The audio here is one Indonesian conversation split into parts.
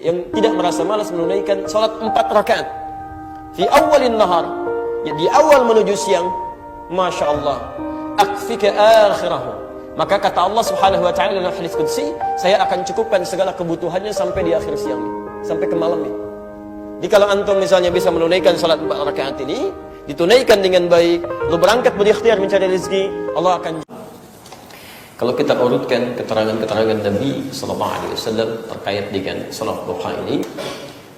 yang tidak merasa malas menunaikan salat 4 rakaat fi awalin nahar, ya, di awal menuju siang, Masya Allah, akfika akhirahu, maka kata Allah Subhanahu wa ta'ala dalam hadis qudsi, saya akan cukupkan segala kebutuhannya sampai di akhir siang, sampai ke malam ini. Jadi kalau antum misalnya bisa menunaikan salat 4 rakaat ini, ditunaikan dengan baik, lu berangkat berikhtiar mencari rezeki, Allah akan. Kalau kita urutkan keterangan-keterangan Nabi sallallahu alaihi wasallam terkait dengan salat duha ini,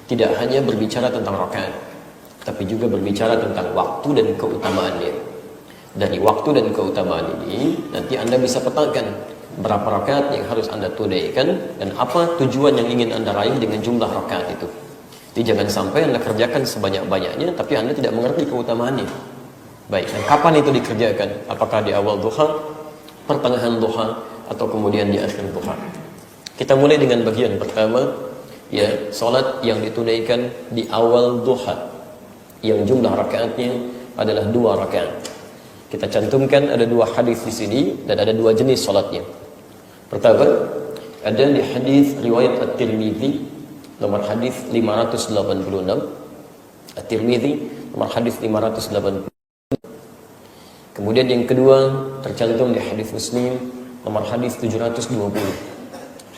tidak hanya berbicara tentang rakaat, tapi juga berbicara tentang waktu dan keutamaannya. Dari waktu dan keutamaan ini, nanti Anda bisa petakan berapa rakaat yang harus Anda tunaikan dan apa tujuan yang ingin Anda raih dengan jumlah rakaat itu. Jadi jangan sampai Anda kerjakan sebanyak-banyaknya, tapi Anda tidak mengerti keutamaannya. Baik, dan kapan itu dikerjakan? Apakah di awal duha, pertengahan duha, atau kemudian di akhir duha? Kita mulai dengan bagian pertama, ya, salat yang ditunaikan di awal duha, yang jumlah rakaatnya adalah 2 rakaat. Kita cantumkan ada 2 hadis di sini dan ada 2 jenis salatnya. Pertama, ada di hadis riwayat At-Tirmidzi nomor hadis 586, At-Tirmidzi nomor hadis 586. Kemudian yang kedua tercantum di hadis Muslim nomor hadis 720.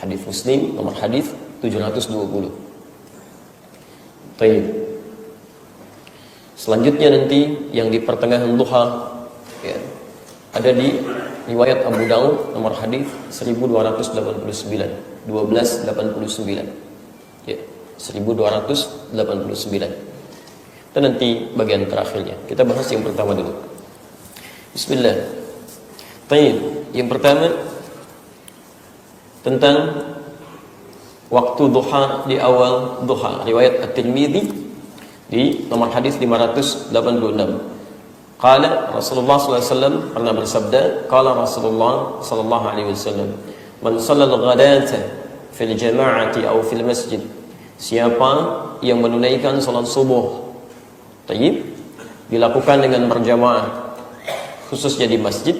Hadis Muslim nomor hadis 720. Baik. Selanjutnya nanti yang di pertengahan duha, ya, ada di riwayat Abu Daud nomor hadis 1289, 1289. Ya, 1289. Dan nanti bagian terakhirnya. Kita bahas yang pertama dulu. Bismillah. Baik, yang pertama tentang waktu duha di awal duha, riwayat At-Tirmidzi di nomor hadis 586. Qala Rasulullah sallallahu alaihi wasallam pernah bersabda, qala Rasulullah sallallahu alaihi wasallam, man shallal ghadata fil jama'ati aw fil masjid, siapa yang menunaikan salat subuh, tayyib, dilakukan dengan berjamaah khususnya di masjid.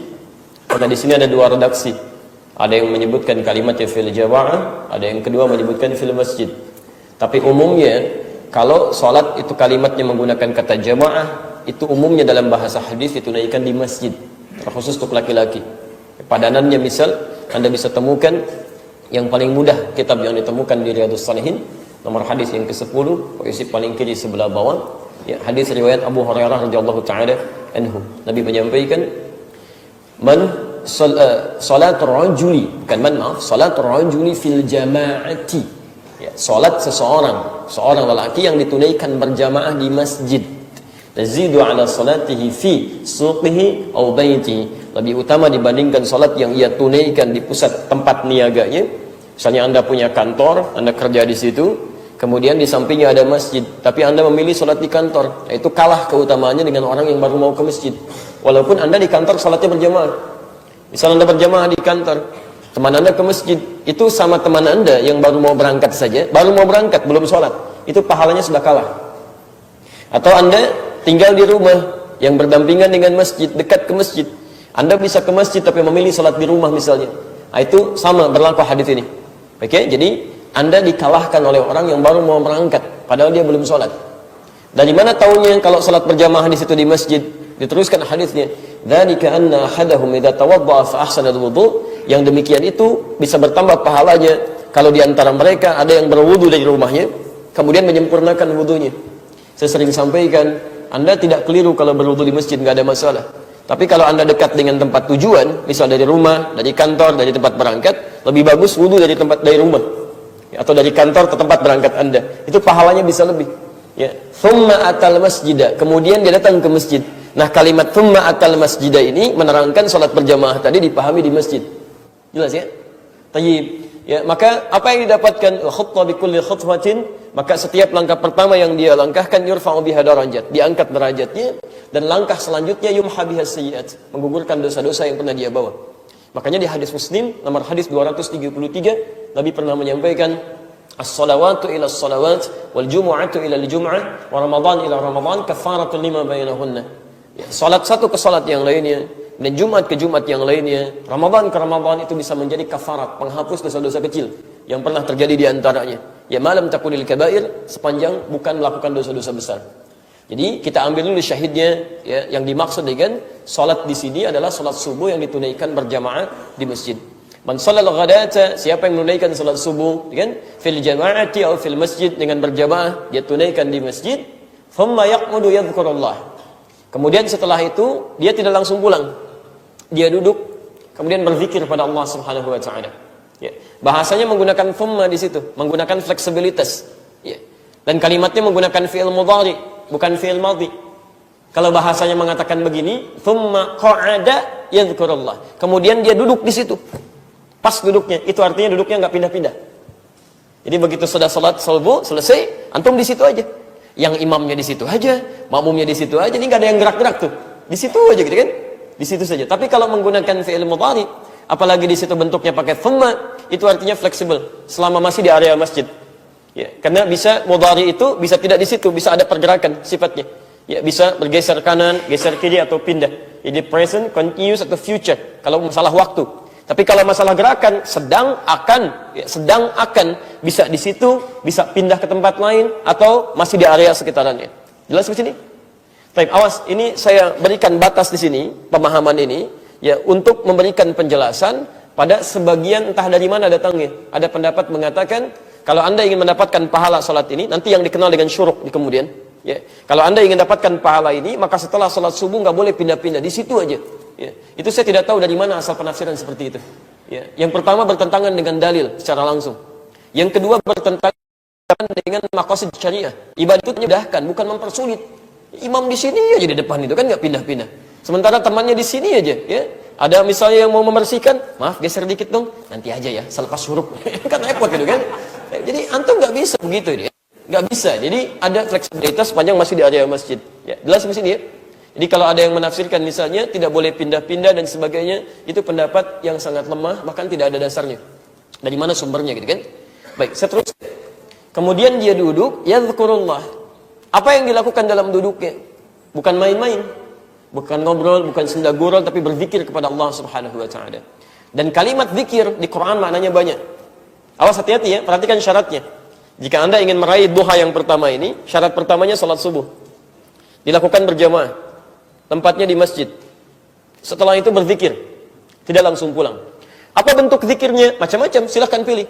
Karena di sini ada 2 redaksi. Ada yang menyebutkan kalimatnya fil jama'ah, ada yang kedua menyebutkan fil masjid. Tapi umumnya kalau salat itu kalimatnya menggunakan kata jamaah, itu umumnya dalam bahasa hadis ditunaikan di masjid, terkhusus untuk laki-laki. Padanannya misal Anda bisa temukan yang paling mudah kitab yang ditemukan di Riyadhus Shalihin, nomor hadis yang ke-10, posisi paling kiri sebelah bawah, ya, hadis riwayat Abu Hurairah radhiyallahu taala anhu. Nabi menyampaikan, man salatul rajuli, bukan man, maaf, salatul rajuli fil jama'ati, ya, salat seorang lelaki yang ditunaikan berjamaah di masjid, tazidu ala salatihi fi suqihi aw baitihi, lebih utama dibandingkan salat yang ia tunaikan di pusat tempat niaganya. Misalnya Anda punya kantor, Anda kerja di situ, kemudian di sampingnya ada masjid, tapi Anda memilih salat di kantor, itu kalah keutamaannya dengan orang yang baru mau ke masjid. Walaupun Anda di kantor salatnya berjamaah. Misal Anda berjamaah di kantor, teman Anda ke masjid, itu sama teman Anda yang baru mau berangkat saja, baru mau berangkat, belum salat, itu pahalanya sudah kalah. Atau Anda tinggal di rumah yang berdampingan dengan masjid, dekat ke masjid, Anda bisa ke masjid tapi memilih salat di rumah misalnya, nah, itu sama berlaku hadis ini. Oke, jadi Anda dikalahkan oleh orang yang baru mau berangkat, padahal dia belum sholat. Dari mana tahunya kalau sholat berjamaah di situ di masjid? Diteruskan hadisnya, dzalika anna ahadahum idza tawadda'a fa ahsana al-wudu', yang demikian itu bisa bertambah pahalanya kalau di antara mereka ada yang berwudu dari rumahnya, kemudian menyempurnakan wudunya. Saya sering sampaikan, Anda tidak keliru kalau berwudu di masjid, nggak ada masalah. Tapi kalau Anda dekat dengan tempat tujuan, misal dari rumah, dari kantor, dari tempat berangkat, lebih bagus wudu dari rumah, atau dari kantor ke tempat berangkat Anda, itu pahalanya bisa lebih, ya. Thumma atal masjidah, kemudian dia datang ke masjid. Nah, kalimat thumma atal masjidah ini menerangkan salat berjamaah tadi dipahami di masjid. Jelas ya? Tayyib. Ya, maka apa yang didapatkan? Khutbah bi kulli khutbatin, maka setiap langkah pertama yang dia langkahkan yurfa'u biha darajat, diangkat derajatnya, dan langkah selanjutnya yumha biha sayyi'at, menggugurkan dosa-dosa yang pernah dia bawa. Makanya di hadis Muslim nomor hadis 233, Nabi pernah menyampaikan, as-salawatu ila as-salawat wal jumu'atu ila al-jum'ah wa ramadan ila ramadan kafaratun lima bainahunna. Ya, salat satu ke salat yang lainnya dan Jumat ke Jumat yang lainnya, Ramadan ke Ramadan, itu bisa menjadi kafarat, penghapus dosa-dosa kecil yang pernah terjadi di antaranya. Ya malam takunil kabair, sepanjang bukan melakukan dosa-dosa besar. Jadi kita ambil dulu syahidnya, ya, yang dimaksud dengan salat di sini adalah salat subuh yang ditunaikan berjamaah di masjid. Man shallal ghadata, siapa yang menunaikan salat subuh, kan? Fil jama'ati atau fil masjid, dengan berjamaah dia tunaikan di masjid, thumma yaq'udu yadhkurullah. Kemudian setelah itu dia tidak langsung pulang. Dia duduk kemudian berzikir pada Allah Subhanahu wa taala. Ya. Bahasanya menggunakan thumma di situ, menggunakan fleksibilitas. Ya. Dan kalimatnya menggunakan fi'il mudhari, bukan fi'il madhi. Kalau bahasanya mengatakan begini, thumma qa'ada yadhkurullah. Kemudian dia duduk di situ. Pas duduknya, itu artinya duduknya enggak pindah-pindah. Jadi begitu sudah salat subuh selesai, antum di situ aja. Yang imamnya di situ aja, makmumnya di situ aja, ini enggak ada yang gerak-gerak tuh. Di situ aja gitu kan? Di situ saja. Tapi kalau menggunakan fi'il mudhari, apalagi di situ bentuknya pakai thumma, itu artinya fleksibel selama masih di area masjid. Ya, karena bisa mudhari itu bisa tidak di situ, bisa ada pergerakan sifatnya. Ya, bisa bergeser kanan, geser kiri atau pindah. Jadi present, continuous atau future kalau masalah waktu. Tapi kalau masalah gerakan, sedang akan bisa di situ, bisa pindah ke tempat lain atau masih di area sekitarannya. Jelas di sini? Baik, awas, ini saya berikan batas di sini, pemahaman ini ya untuk memberikan penjelasan pada sebagian entah dari mana datangnya. Ada pendapat mengatakan kalau Anda ingin mendapatkan pahala salat ini, nanti yang dikenal dengan syuruk di kemudian, ya. Kalau Anda ingin dapatkan pahala ini, maka setelah salat subuh nggak boleh pindah-pindah, di situ aja. Ya. Itu saya tidak tahu dari mana asal penafsiran seperti itu. Ya. Yang pertama bertentangan dengan dalil secara langsung. Yang kedua bertentangan dengan maqasid syariah. Ibadah itu menyudahkan, bukan mempersulit. Imam di sini aja di depan itu kan nggak pindah-pindah. Sementara temannya di sini aja, ya. Ada misalnya yang mau membersihkan, maaf geser dikit dong, nanti aja ya, selepas syuruk. Kan repot gitu kan. Jadi antum nggak bisa begitu dia, nggak bisa. Jadi ada fleksibilitas sepanjang masih di area masjid. Ya, jelas di sini ya. Jadi kalau ada yang menafsirkan misalnya tidak boleh pindah-pindah dan sebagainya, itu pendapat yang sangat lemah, bahkan tidak ada dasarnya. Dari mana sumbernya gitu kan? Baik, seterusnya. Kemudian dia duduk, yadhkurullah. Apa yang dilakukan dalam duduknya? Bukan main-main, bukan ngobrol, bukan senda gurau, tapi berzikir kepada Allah Subhanahu wa taala. Dan kalimat zikir di Quran maknanya banyak. Awas hati-hati ya, perhatikan syaratnya. Jika Anda ingin meraih duha yang pertama ini, syarat pertamanya salat subuh. Dilakukan berjamaah. Tempatnya di masjid. Setelah itu berzikir. Tidak langsung pulang. Apa bentuk zikirnya? Macam-macam, silahkan pilih.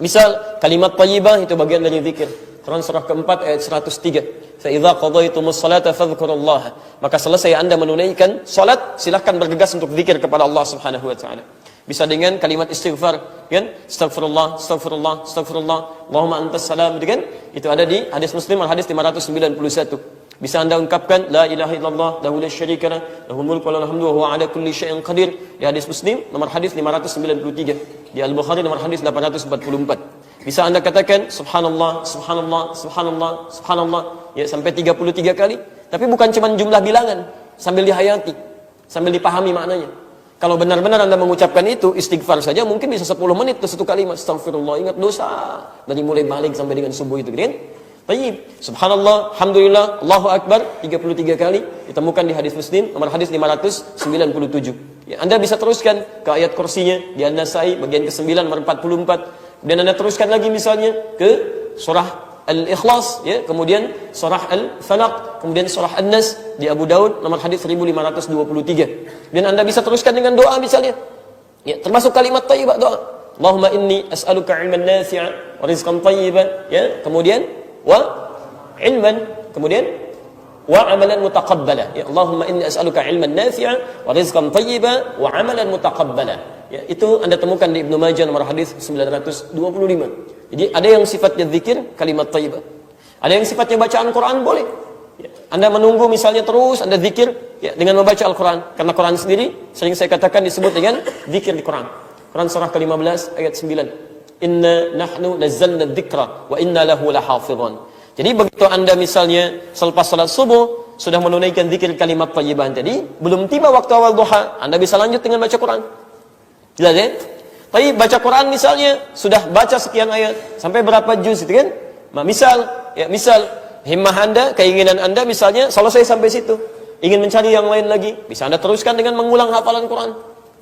Misal, kalimat thayyibah itu bagian dari zikir. Quran surah keempat ayat 103. Fa'idha qadaytumus salata fadhkurullah. Maka selesai Anda menunaikan salat, silahkan bergegas untuk zikir kepada Allah Subhanahu wa taala. Bisa dengan kalimat istighfar, kan? Astaghfirullah, astaghfirullah, astaghfirullah, Allahumma antas salam, kan? Itu ada di hadis Muslim, hadis 591. Bisa Anda ungkapkan la ilaha illallah lahu la syarika lah, lahul mulku wa lahul hamdu wa huwa ala kulli syai'in qadir di hadis Muslim nomor hadis 593, di Al-Bukhari nomor hadis 844. Bisa Anda katakan subhanallah, subhanallah, subhanallah, subhanallah ya sampai 33 kali, tapi bukan cuma jumlah bilangan, sambil dihayati, sambil dipahami maknanya. Kalau benar-benar Anda mengucapkan itu, istighfar saja mungkin bisa 10 menit itu satu kalimat, astagfirullah, ingat dosa dari mulai balik sampai dengan subuh itu, kan? Baik, subhanallah, alhamdulillah, Allahu akbar 33 kali ditemukan di hadis Muslim nomor hadis 597. Ya, Anda bisa teruskan ke ayat kursinya di An-Nasai bagian ke-9 nomor 44. Dan Anda teruskan lagi misalnya ke surah Al-Ikhlas, ya, kemudian surah Al-Falaq, kemudian surah An-Nas di Abu Daud nomor hadis 1523. Dan Anda bisa teruskan dengan doa misalnya. Ya, termasuk kalimat thayyibah doa. Allahumma inni as'aluka 'ilman nafi'a wa rizqan thayyiban, ya, kemudian wa ilman, kemudian wa amalan mutaqabbala. Ya, Allahumma inni as'aluka 'ilman nafi'a wa rizqan thayyiban wa amalan mutaqabbala. Ya, itu Anda temukan di Ibnu Majah nomor hadis 925. Jadi ada yang sifatnya zikir, kalimat thayyibah. Ada yang sifatnya bacaan Quran, boleh. Ya, Anda menunggu misalnya terus Anda zikir ya dengan membaca Al-Qur'an. Karena Quran sendiri sering saya katakan disebut dengan zikir di Quran. Quran surah ke-15 ayat 9. Inna nahnu nazzalna dzikra wa inna lahu lahafizun. Jadi begitu Anda misalnya selepas salat subuh sudah menunaikan zikir kalimat thayyibah tadi, belum tiba waktu awal duha, Anda bisa lanjut dengan baca Quran. Jelas ya? Tapi baca Quran misalnya sudah baca sekian ayat sampai berapa juz itu kan? Nah, misal himmah Anda, keinginan Anda misalnya selesai sampai situ. Ingin mencari yang lain lagi, bisa Anda teruskan dengan mengulang hafalan Quran.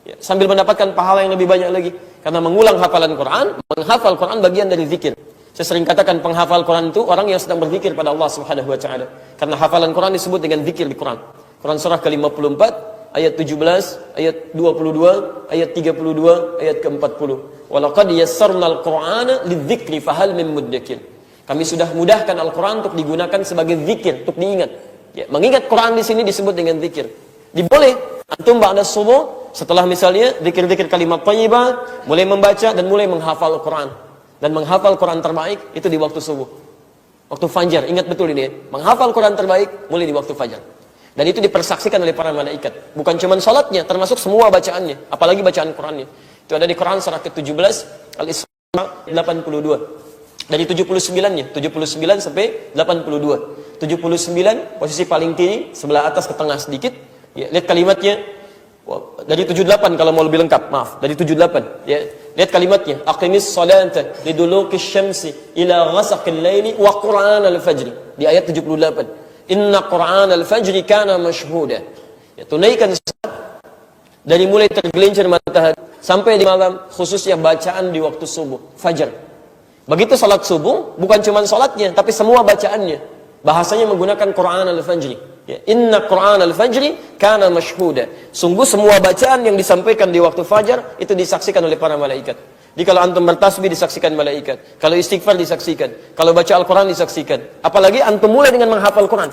Ya, sambil mendapatkan pahala yang lebih banyak lagi. Karena mengulang hafalan Quran, menghafal Quran bagian dari zikir. Saya sering katakan penghafal Quran itu orang yang sedang berzikir pada Allah Subhanahu wa taala. Karena hafalan Quran disebut dengan zikir di Quran. Quran surah ke-54 ayat 17, ayat 22, ayat 32, ayat ke-40. Walaqad yassarnal Qur'ana lidzikri fahal min muddakir. Kami sudah mudahkan Al-Quran untuk digunakan sebagai zikir, untuk diingat. Ya, mengingat Quran di sini disebut dengan zikir. Diboleh antum ba'da subuh setelah misalnya zikir-zikir kalimat thayyibah, mulai membaca dan mulai menghafal Quran. Dan menghafal Quran terbaik itu di waktu subuh. Waktu fajar, ingat betul ini ya. Menghafal Quran terbaik mulai di waktu fajar. Dan itu dipersaksikan oleh para malaikat. Bukan cuma salatnya, termasuk semua bacaannya, apalagi bacaan Qurannya. Itu ada di Quran surah ke-17 Al-Isra 82. Dari 79-nya, 79 sampai 82. 79 posisi paling kiri, sebelah atas ke tengah sedikit. Ya, lihat kalimatnya. Dari 78 kalau mau lebih lengkap, maaf. Dari 78. Ya, lihat kalimatnya. Aqimis salata liduluqis syamsi ila ghasaqil laili wa qur'anal fajri. Di ayat 78. Inna qur'anal fajri kana mashhuda. Ya, tunaikan salat dari mulai tergelincir matahari sampai di malam, khususnya bacaan di waktu subuh, fajar. Begitu salat subuh, bukan cuma salatnya, tapi semua bacaannya. Bahasanya menggunakan Quran al-Fajri. Ya, Inna Quran al-Fajri kana mashhuda. Sungguh semua bacaan yang disampaikan di waktu fajar, itu disaksikan oleh para malaikat. Jadi kalau antum bertasbih disaksikan malaikat. Kalau istighfar disaksikan. Kalau baca Al-Quran disaksikan. Apalagi antum mulai dengan menghafal Quran.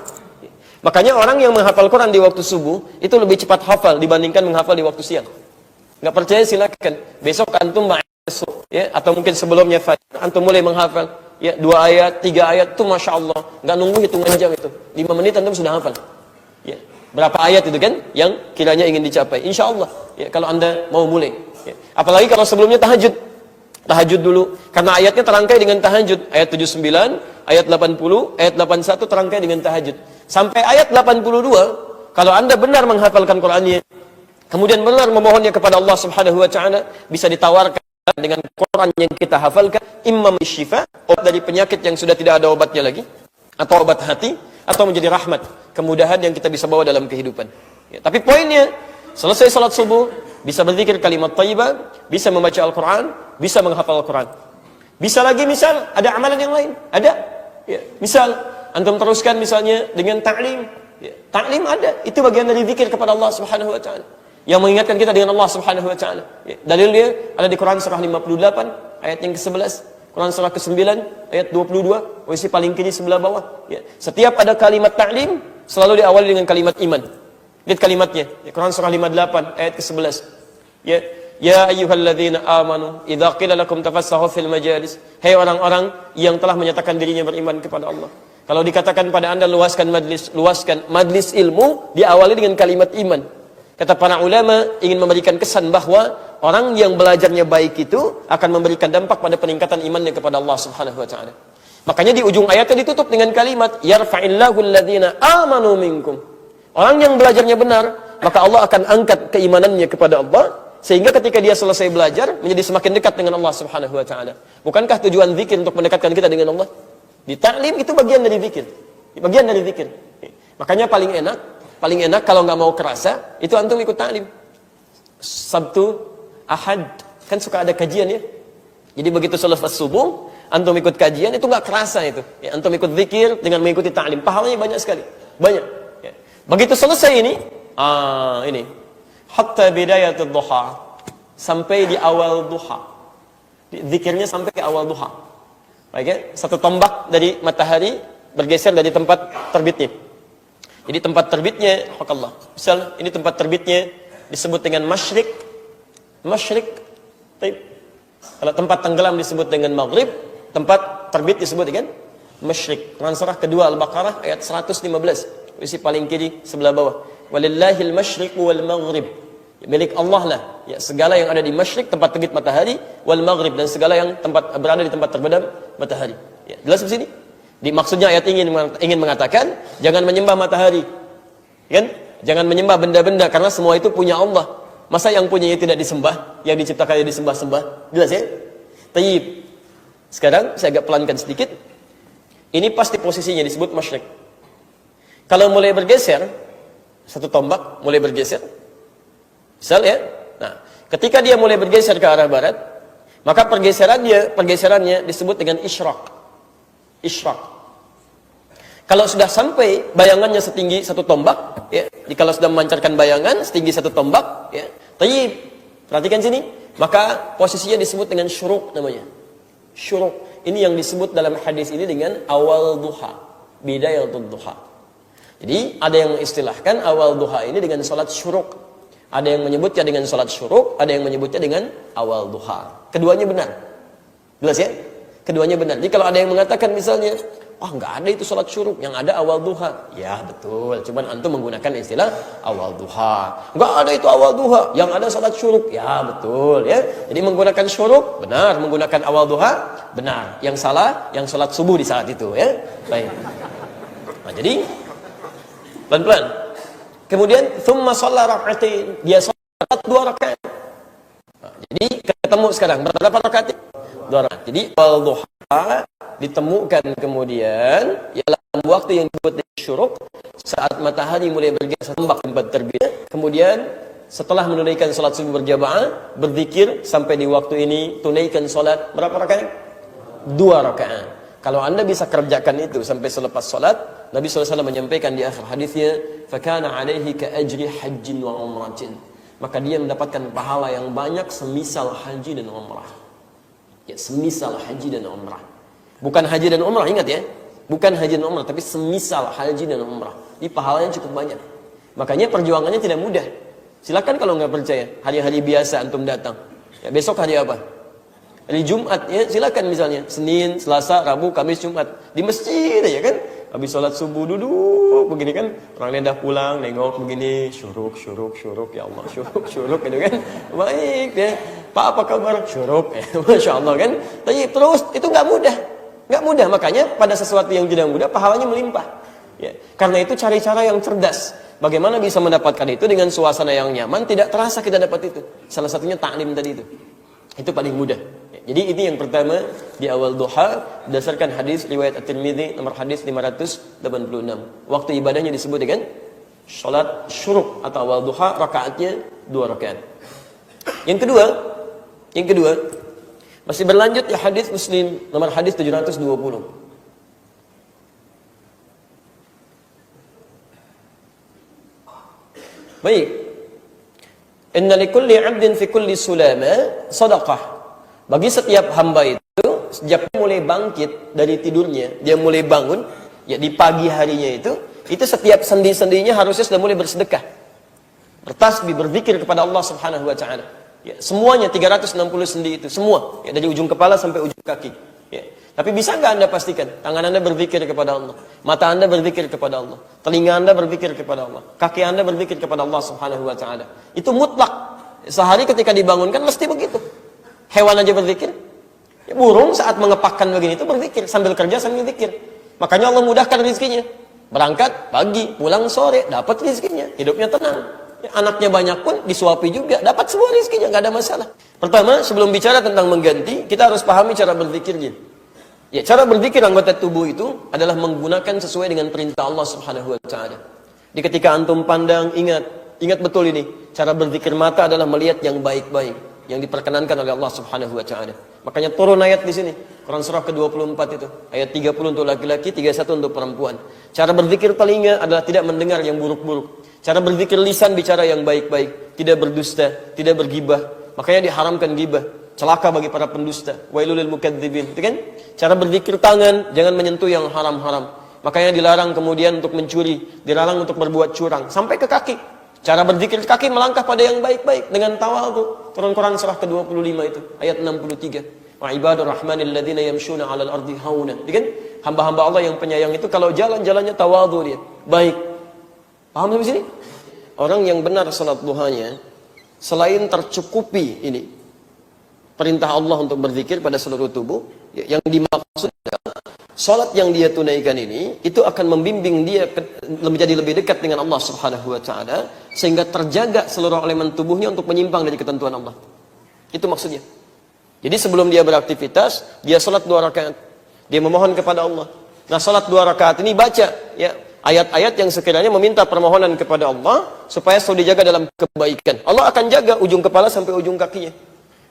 Makanya orang yang menghafal Quran di waktu subuh, itu lebih cepat hafal dibandingkan menghafal di waktu siang. Nggak percaya silakan. Besok antum ya, atau mungkin sebelumnya antum mulai menghafal ya 2 ayat, 3 ayat itu Masya Allah, nggak nunggu hitungan jam itu, 5 menit antum sudah hafal ya. Berapa ayat itu kan yang kiranya ingin dicapai, insya Allah ya, kalau anda mau mulai ya. Apalagi kalau sebelumnya tahajud dulu, karena ayatnya terangkai dengan tahajud, ayat 79, ayat 80, ayat 81 terangkai dengan tahajud sampai ayat 82. Kalau anda benar menghafalkan Qurannya, kemudian benar memohonnya kepada Allah Subhanahu wa taala, bisa ditawarkan dengan Quran yang kita hafalkan, imam syifa, obat dari penyakit yang sudah tidak ada obatnya lagi, atau obat hati, atau menjadi rahmat, kemudahan yang kita bisa bawa dalam kehidupan ya. Tapi poinnya, selesai salat subuh, bisa berzikir kalimat thayyibah, bisa membaca Al-Quran, bisa menghafal Al-Quran. Bisa lagi misal, ada amalan yang lain, ada ya. Misal, antum teruskan misalnya dengan ta'lim ya. Ta'lim ada, itu bagian dari zikir kepada Allah Subhanahu wa ta'ala, yang mengingatkan kita dengan Allah Subhanahu wa taala. Ya, dalilnya ada di Quran surah 58 ayat yang ke-11, Quran surah ke-9 ayat 22, posisi paling kiri sebelah bawah. Ya, setiap ada kalimat ta'lim selalu diawali dengan kalimat iman. Lihat kalimatnya, ya, Quran surah 58 ayat ke-11. Ya ayyuhalladzina amanu idza qila lakum tafassahu fil majalis. Hai orang-orang yang telah menyatakan dirinya beriman kepada Allah. Kalau dikatakan pada Anda luaskan majlis ilmu, diawali dengan kalimat iman. Kata para ulama, ingin memberikan kesan bahwa orang yang belajarnya baik itu akan memberikan dampak pada peningkatan imannya kepada Allah Subhanahu wa taala. Makanya di ujung ayatnya ditutup dengan kalimat yarfa'illahu alladhina amanu minkum. Orang yang belajarnya benar, maka Allah akan angkat keimanannya kepada Allah, sehingga ketika dia selesai belajar menjadi semakin dekat dengan Allah Subhanahu wa taala. Bukankah tujuan zikir untuk mendekatkan kita dengan Allah? Di ta'lim itu bagian dari zikir. Bagian dari zikir. Makanya paling enak kalau nggak mau kerasa, itu antum ikut ta'lim. Sabtu, Ahad, kan suka ada kajian ya. Jadi begitu selesai subuh, antum ikut kajian, itu nggak kerasa itu. Ya, antum ikut zikir dengan mengikuti ta'lim. Pahalanya banyak sekali. Banyak. Ya. Begitu selesai ini, hatta bidayatul duha, sampai di awal duha. Zikirnya sampai ke awal duha. Baik ya? Satu tombak dari matahari bergeser dari tempat terbitnya. Jadi tempat terbitnya, Allah. Misal ini tempat terbitnya disebut dengan masyrik. Kalau tempat tenggelam disebut dengan maghrib, tempat terbit disebut dengan masyrik. Quran surah kedua Al-Baqarah ayat 115, isi paling kiri sebelah bawah. Walillahil masyriq wal maghrib. Milik Allah lah ya, segala yang ada di masyrik, tempat terbit matahari, wal maghrib, dan segala yang berada di tempat terbenam matahari. Ya, jelas di sini? Maksudnya ayat ingin mengatakan jangan menyembah matahari, kan? Jangan menyembah benda-benda karena semua itu punya Allah. Masa yang punyanya tidak disembah, yang diciptakannya disembah-sembah? Jelas ya? Tayyib. Sekarang saya agak pelankan sedikit. Ini pasti posisinya disebut masyrik. Kalau mulai bergeser, satu tombak mulai bergeser, misal ya. Nah, ketika dia mulai bergeser ke arah barat, maka pergeserannya disebut dengan isyraq. Isyraq. Kalau sudah sampai bayangannya setinggi 1 tombak, ya, kalau sudah memancarkan bayangan setinggi 1 tombak, ya, tayyib, perhatikan sini, maka posisinya disebut dengan syuruk namanya. Syuruk. Ini yang disebut dalam hadis ini dengan awal duha, bidayatul duha. Jadi ada yang mengistilahkan awal duha ini dengan salat syuruk. Ada yang menyebutnya dengan salat syuruk, ada yang menyebutnya dengan awal duha. Keduanya benar. Jelas ya? Keduanya benar. Jadi kalau ada yang mengatakan misalnya, wah nggak ada itu salat syuruk, yang ada awal duha. Ya betul, cuman antum menggunakan istilah awal duha. Nggak ada itu awal duha, yang ada salat syuruk. Ya betul ya. Jadi menggunakan syuruk benar, menggunakan awal duha benar. Yang salah, yang salat subuh di saat itu ya. Baik. Nah, jadi pelan-pelan. Kemudian thumma shalla rak'atain, dia salat 2 rakaat. Nah, jadi ketemu sekarang berapa rakaat? 2 rakaat. Jadi awal duha ditemukan kemudian dalam waktu yang disebut syuruk, saat matahari mulai bergeser tempat terbit. Kemudian setelah menunaikan salat subuh berjamaah, berzikir sampai di waktu ini, tunaikan salat berapa rakaat? 2 rakaat. Kalau Anda bisa kerjakan itu sampai selepas salat, Nabi SAW menyampaikan di akhir hadisnya, "Fakana 'alaihi ka'ajri hajjin wa umratin." Maka dia mendapatkan pahala yang banyak semisal haji dan umrah. Ya, semisal haji dan umrah. Bukan haji dan umrah, ingat ya. Bukan haji dan umrah, tapi semisal haji dan umrah. Ini pahalanya cukup banyak. Makanya perjuangannya tidak mudah. Silakan kalau nggak percaya, hari-hari biasa antum datang. Ya, besok hari apa? Hari Jumat ya, silakan misalnya Senin, Selasa, Rabu, Kamis, Jumat di masjid ya kan. Habis sholat subuh duduk begini kan, orang lain dah pulang, nengok begini, syuruk, ya Allah, syuruk gitu kan. Baik ya. Pak apa kabar? Syuruk ya. Masya Allah kan. Tapi terus itu nggak mudah, makanya pada sesuatu yang tidak mudah pahalanya melimpah. Ya. Karena itu cari cara yang cerdas. Bagaimana bisa mendapatkan itu dengan suasana yang nyaman, tidak terasa kita dapat itu. Salah satunya ta'lim tadi itu. Itu paling mudah. Jadi ini yang pertama di awal duha berdasarkan hadis riwayat At-Tirmidzi nomor hadis 586. Waktu ibadahnya disebut dengan salat syuruk atau awal duha, rakaatnya 2 rakaat. Yang kedua masih berlanjut ya hadis Muslim nomor hadis 720. Baik. Inna likulli 'abdin fi kulli sulama shadaqah. Bagi setiap hamba itu, sejak mulai bangkit dari tidurnya, dia mulai bangun, ya di pagi harinya itu setiap sendi-sendinya harusnya sudah mulai bersedekah. Bertasbih, berzikir kepada Allah Subhanahu wa taala. Ya, semuanya 360 sendi itu, semua, ya dari ujung kepala sampai ujung kaki. Ya. Tapi bisa nggak Anda pastikan? Tangan Anda berzikir kepada Allah, mata Anda berzikir kepada Allah, telinga Anda berzikir kepada Allah, kaki Anda berzikir kepada Allah Subhanahu wa taala. Itu mutlak. Sehari ketika dibangunkan mesti begitu. Hewan aja berzikir. Ya, burung saat mengepakkan begini itu berzikir, sambil kerja sambil zikir. Makanya Allah mudahkan rezekinya. Berangkat pagi, pulang sore, dapat rezekinya, hidupnya tenang. Ya, anaknya banyak pun disuapi juga, dapat semua rezekinya, nggak ada masalah. Pertama, sebelum bicara tentang mengganti, kita harus pahami cara berzikirnya. Ya, cara berzikir anggota tubuh itu adalah menggunakan sesuai dengan perintah Allah Subhanahu wa taala. Di ketika antum pandang, ingat betul ini, cara berzikir mata adalah melihat yang baik-baik, yang diperkenankan oleh Allah Subhanahu wa taala. Makanya turun ayat di sini, Quran surah ke-24 itu, ayat 30 untuk laki-laki, 31 untuk perempuan. Cara berzikir telinga adalah tidak mendengar yang buruk-buruk. Cara berzikir lisan bicara yang baik-baik, tidak berdusta, tidak bergibah. Makanya diharamkan gibah, celaka bagi para pendusta. Wailul lil mukadzibin, itu kan? Cara berzikir tangan, jangan menyentuh yang haram-haram. Makanya dilarang kemudian untuk mencuri, dilarang untuk berbuat curang, sampai ke kaki. Cara berzikir kaki melangkah pada yang baik-baik dengan tawadhu. Turun Quran surah ke-25 itu, ayat 63. Wa ibadur rahmanil ladzina yamshuna 'alal ardi hauna. Kan? Hamba-hamba Allah yang penyayang itu kalau jalan-jalannya tawadhu dia. Baik. Paham sampai sini? Orang yang benar salat duhanya, selain tercukupi ini perintah Allah untuk berzikir pada seluruh tubuh, yang dimaksud salat yang dia tunaikan ini itu akan membimbing dia menjadi lebih dekat dengan Allah Subhanahu wa taala, sehingga terjaga seluruh elemen tubuhnya untuk menyimpang dari ketentuan Allah. Itu maksudnya. Jadi sebelum dia beraktivitas, dia salat 2 rakaat. Dia memohon kepada Allah. Nah, salat 2 rakaat ini baca ya ayat-ayat yang sekiranya meminta permohonan kepada Allah supaya selalu dijaga dalam kebaikan. Allah akan jaga ujung kepala sampai ujung kakinya.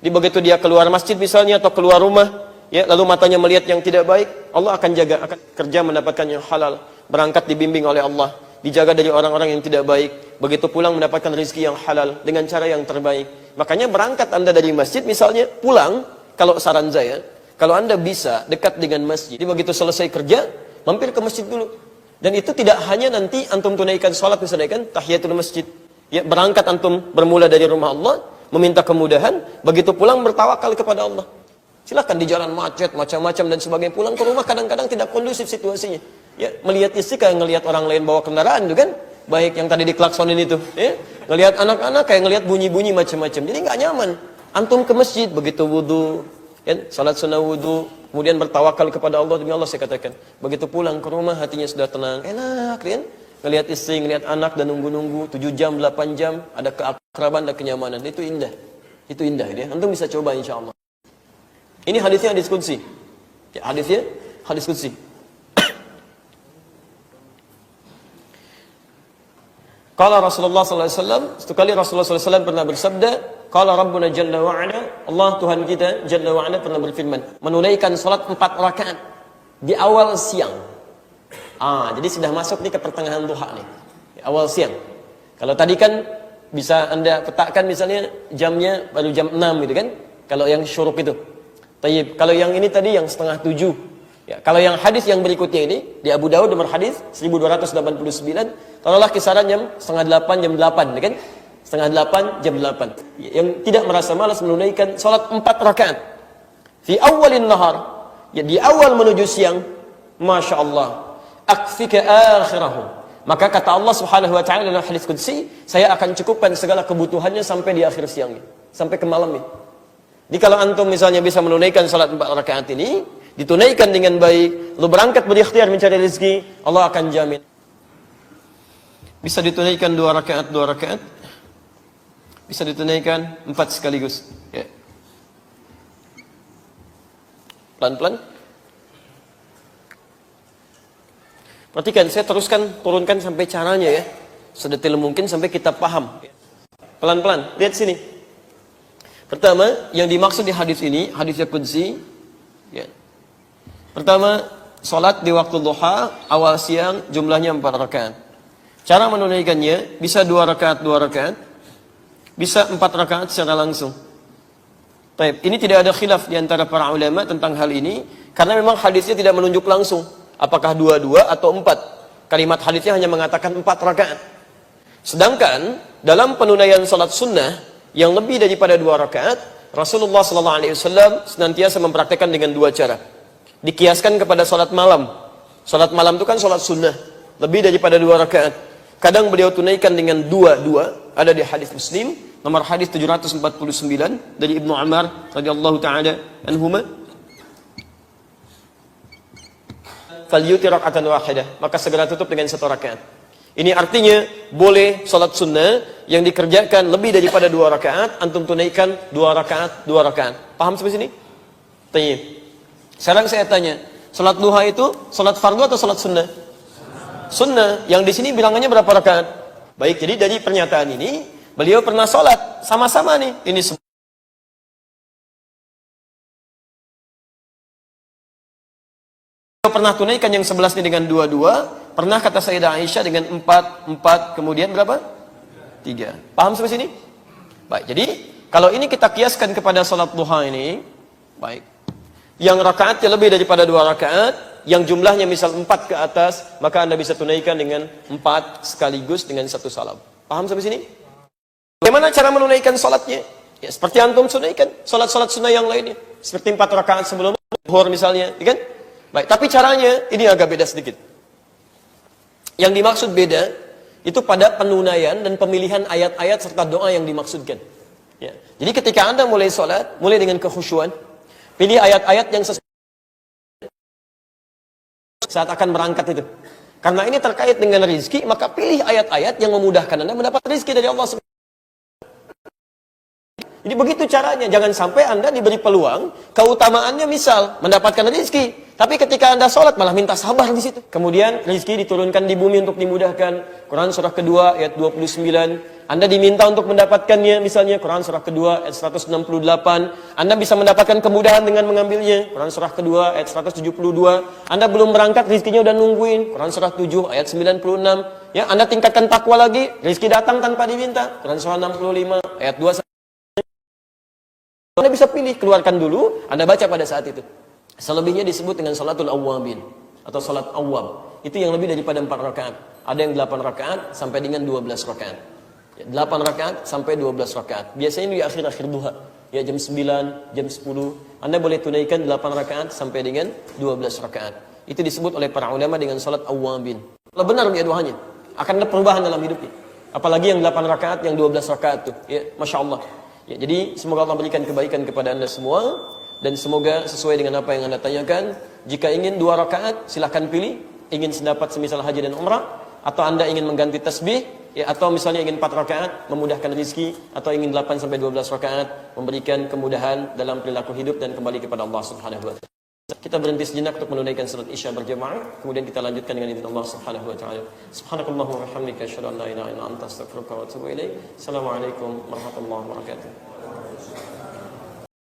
Di begitu dia keluar masjid misalnya atau keluar rumah, ya, lalu matanya melihat yang tidak baik, Allah akan jaga, akan kerja mendapatkan yang halal, berangkat dibimbing oleh Allah, dijaga dari orang-orang yang tidak baik, begitu pulang mendapatkan rezeki yang halal dengan cara yang terbaik. Makanya berangkat Anda dari masjid misalnya, pulang, kalau saran saya, kalau Anda bisa dekat dengan masjid, jadi begitu selesai kerja, mampir ke masjid dulu. Dan itu tidak hanya nanti antum tunaikan sholat misalnya kan, tahiyatul masjid. Ya, berangkat antum bermula dari rumah Allah, meminta kemudahan, begitu pulang bertawakal kepada Allah. Silakan di jalan macet, macam-macam dan sebagainya. Pulang ke rumah kadang-kadang tidak kondusif situasinya. Ya, melihat istri kayak ngelihat orang lain bawa kendaraan itu kan, baik yang tadi diklaksonin itu. Ya, ngelihat anak-anak kayak ngelihat bunyi-bunyi macam-macam. Jadi nggak nyaman. Antum ke masjid begitu wudu, ya, salat sunnah wudu, kemudian bertawakal kepada Allah. Demi Allah saya katakan, begitu pulang ke rumah hatinya sudah tenang, enak, kan? Ngelihat istri, ngelihat anak dan nunggu-nunggu 7 jam, 8 jam, ada keakraban, ada kenyamanan. Itu indah. Itu indah ya. Antum bisa coba insyaallah. Ini hadisnya hadis qudsi. Ya, hadisnya hadis qudsi. Qala Rasulullah sallallahu alaihi wasallam, satu kali Rasulullah sallallahu alaihi wasallam pernah bersabda, qala Rabbuna jalla wa ala, Allah Tuhan kita jalla wa ala pernah berfirman, menunaikan salat 4 rakaat di awal siang. Jadi sudah masuk nih ke pertengahan duha nih. Di awal siang. Kalau tadi kan bisa Anda petakan misalnya jamnya baru jam 6 gitu kan. Kalau yang syuruk itu. Tayyib, kalau yang ini tadi yang setengah 7. Ya, kalau yang hadis yang berikutnya ini di Abu Dawud nomor hadis 1289, taruhlah kisaran jam setengah 8 jam 8, kan? Setengah 8 jam 8. Yang tidak merasa malas menunaikan salat 4 rakaat fi awalin nahar, ya di awal menuju siang, Masya Allah, akfika akhirahu. Maka kata Allah Subhanahu wa taala dalam hadis qudsi, saya akan cukupkan segala kebutuhannya sampai di akhir siangnya, sampai ke malamnya. Jadi kalau antum misalnya bisa menunaikan salat 4 rakaat ini, ditunaikan dengan baik, lalu berangkat berikhtiar mencari rezeki, Allah akan jamin. Bisa ditunaikan 2 rakaat, 2 rakaat. Bisa ditunaikan 4 sekaligus. Ya. Pelan-pelan. Perhatikan, saya teruskan, turunkan sampai caranya ya. Sedetail mungkin sampai kita paham. Pelan-pelan, lihat sini. Pertama, yang dimaksud di hadis ini, hadisnya qudsi, ya. Pertama, salat di waktu duha, awal siang, jumlahnya 4 rakaat. Cara menunaikannya, bisa 2 rakaat, 2 rakaat. Bisa 4 rakaat secara langsung. Baik, ini tidak ada khilaf di antara para ulama tentang hal ini, karena memang hadisnya tidak menunjuk langsung, apakah 2 atau 4. Kalimat hadisnya hanya mengatakan 4 rakaat. Sedangkan, dalam penunaian salat sunnah, yang lebih daripada 2 rakaat, Rasulullah SAW senantiasa mempraktekkan dengan 2 cara. Dikiaskan kepada salat malam. Salat malam itu kan salat sunnah, lebih daripada 2 rakaat. Kadang beliau tunaikan dengan 2, ada di hadis Muslim, nomor hadis 749 dari Ibnu Umar radhiyallahu taala anhuma. Falyuti raka'atan wahidah, maka segera tutup dengan 1 rakaat. Ini artinya boleh salat sunnah yang dikerjakan lebih daripada 2 rakaat, antum tunaikan 2 rakaat, 2 rakaat. Paham sampai sini? Tayyib. Sekarang saya tanya, salat duha itu salat fardu atau salat sunnah? Sunnah. Yang di sini bilangannya berapa rakaat? Baik, jadi dari pernyataan ini, beliau pernah salat sama-sama nih. Ini pernah tunaikan yang 11 ini dengan 2, pernah kata Sayyidah Aisyah dengan 4, kemudian berapa? 3. Paham sampai sini? Baik, jadi kalau ini kita kiaskan kepada salat duha ini, baik, yang rakaatnya lebih daripada 2 rakaat, yang jumlahnya misal 4 ke atas, maka Anda bisa tunaikan dengan 4 sekaligus dengan 1 salam. Paham sampai sini? Bagaimana cara menunaikan salatnya? Ya, seperti antum tunaikan salat-salat sunnah yang lainnya, seperti 4 rakaat sebelum zuhur misalnya, ya kan? Baik, tapi caranya ini agak beda sedikit. Yang dimaksud beda itu pada penunaian dan pemilihan ayat-ayat serta doa yang dimaksudkan. Ya. Jadi ketika Anda mulai sholat, mulai dengan kekhusyuan, pilih ayat-ayat yang sesuai saat akan berangkat itu. Karena ini terkait dengan rizki, maka pilih ayat-ayat yang memudahkan Anda mendapat rizki dari Allah SWT. Jadi begitu caranya, jangan sampai Anda diberi peluang, keutamaannya misal mendapatkan rizki, Tapi ketika Anda sholat malah minta sabar di situ. Kemudian rezeki diturunkan di bumi untuk dimudahkan. Quran surah kedua ayat 29. Anda diminta untuk mendapatkannya, misalnya Quran surah kedua ayat 168. Anda bisa mendapatkan kemudahan dengan mengambilnya. Quran surah kedua ayat 172. Anda belum berangkat, rezekinya udah nungguin. Quran surah 7 ayat 96. Ya, Anda tingkatkan takwa lagi, rezeki datang tanpa diminta. Quran surah 65 ayat 2. Anda bisa pilih, keluarkan dulu, Anda baca pada saat itu. Selebihnya disebut dengan salatul awwabin atau salat awwab. Itu yang lebih daripada 4 rakaat. Ada yang 8 rakaat sampai dengan 12 rakaat. 8 rakaat sampai 12 rakaat. Biasanya di akhir-akhir duha. Ya, jam 9, jam 10. Anda boleh tunaikan 8 rakaat sampai dengan 12 rakaat. Itu disebut oleh para ulama dengan salat awwabin. Kalau benar dia doanya, akan ada perubahan dalam hidupnya. Apalagi yang 8 rakaat, yang 12 rakaat tuh. Ya, Masya Allah. Ya, jadi semoga Allah berikan kebaikan kepada Anda semua. Dan semoga sesuai dengan apa yang Anda tanyakan. Jika ingin 2 rakaat, silahkan pilih. Ingin sedapat semisal haji dan umrah, atau Anda ingin mengganti tasbih, ya, atau misalnya ingin 4 rakaat memudahkan rezeki, atau ingin 8 sampai 12 rakaat memberikan kemudahan dalam perilaku hidup dan kembali kepada Allah Subhanahu wa taala. Kita berhenti sejenak untuk menunaikan salat Isya berjamaah, kemudian kita lanjutkan dengan izin Allah Subhanahu wa taala. Subhanakallahumma wa bihamdika asyhadu an la ilaha illa anta astaghfiruka wa atubu ilaik. Assalamualaikum warahmatullahi wabarakatuh.